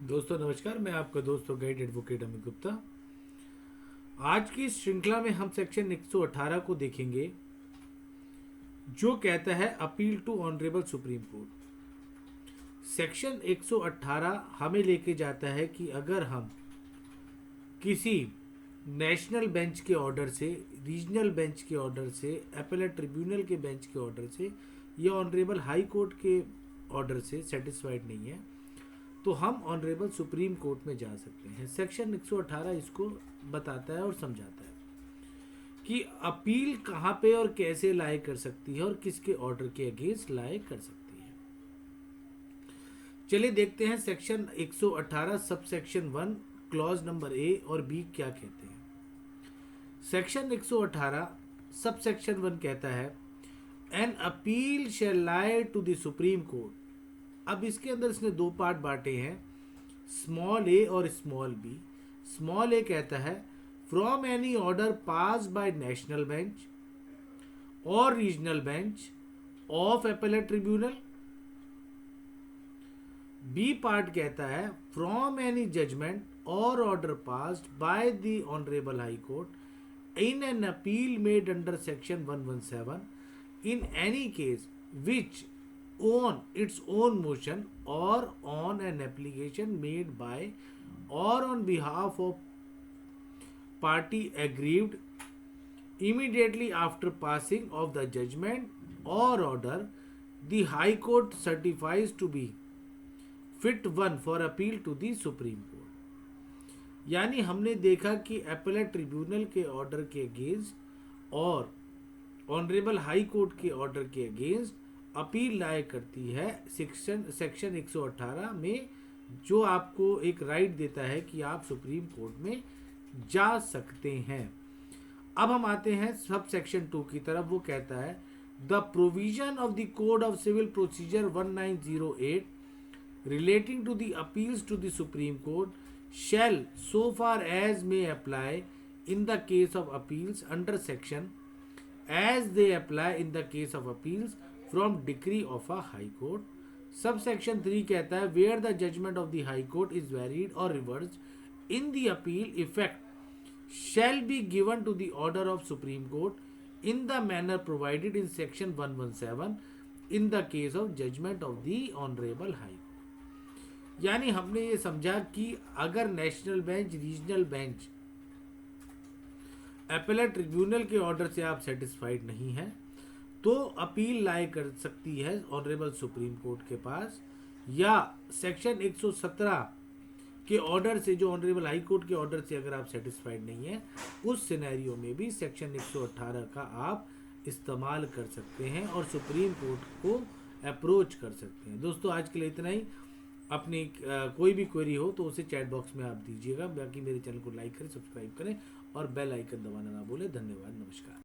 दोस्तों नमस्कार, मैं आपका दोस्त और गाइड एडवोकेट अमित गुप्ता। आज की इस श्रृंखला में हम सेक्शन 118 को देखेंगे, जो कहता है appeal to honourable Supreme Court. Section 118 हमें लेके जाता है कि अगर हम किसी नेशनल बेंच के ऑर्डर से, रीजनल बेंच के ऑर्डर से, एपेलेट ट्रिब्यूनल के बेंच के ऑर्डर से या ऑनरेबल हाई कोर्ट के ऑर्डर से सेटिस्फाइड नहीं है, तो हम ऑनरेबल सुप्रीम कोर्ट में जा सकते हैं। सेक्शन 118 इसको बताता है और समझाता है कि अपील कहाँ पे और कैसे लाए कर सकती है और किसके ऑर्डर के अगेंस्ट लाए कर सकती है। चलिए देखते हैं section 118 sub section 1 clause number A और बी क्या कहते हैं। सेक्शन 118 सब सेक्शन 1 कहता है an appeal shall lie to the supreme Court. अब इसके अंदर इसने दो पार्ट बांटे हैं, स्मॉल ए और स्मॉल बी। स्मॉल ए कहता है from any order pass by national bench और regional bench of appellate tribunal. B part कहता है फ्रॉम एनी जजमेंट और order passed by the honourable high court in an appeal made under section 117 in any case which on its own motion or on an application made by or on behalf of party aggrieved immediately after passing of the judgment or order the high court certifies to be fit one for appeal to the supreme court। यानी हमने देखा कि appellate tribunal के order के against और honourable high Court के order के against appeal लाया करती है सेक्शन 118 में, जो आपको एक राइट देता है कि आप सुप्रीम कोर्ट में जा सकते हैं। अब हम आते हैं सब सेक्शन 2 की तरफ। वो कहता है the provision of the code of civil procedure 1908 relating to the appeals to the supreme court shall so far as may apply in the case of appeals under section as they apply in the case of appeals from decree of a high court। Subsection 3 कहता है where the judgment of the high court is varied or reversed in the appeal effect shall be given to the order of supreme court in the manner provided in section 117 in the case of judgment of the honorable high court। यानी हमने ये समझा कि अगर national bench, regional bench, appellate tribunal के order से आप satisfied नहीं हैं तो अपील लाए कर सकती है ऑनरेबल सुप्रीम कोर्ट के पास, या सेक्शन 117 के ऑर्डर से, जो ऑनरेबल हाई कोर्ट के ऑर्डर से अगर आप सेटिस्फाइड नहीं है, उस सिनेरियो में भी सेक्शन 118 का आप इस्तेमाल कर सकते हैं और सुप्रीम कोर्ट को अप्रोच कर सकते हैं। दोस्तों आज के लिए इतना ही। अपनी कोई भी क्वेरी हो तो उसे चैट बॉक्स में आप दीजिएगा। बाकी मेरे चैनल को लाइक करें, सब्सक्राइब करें और बेल आइकन दबाना ना भूलें। धन्यवाद, नमस्कार।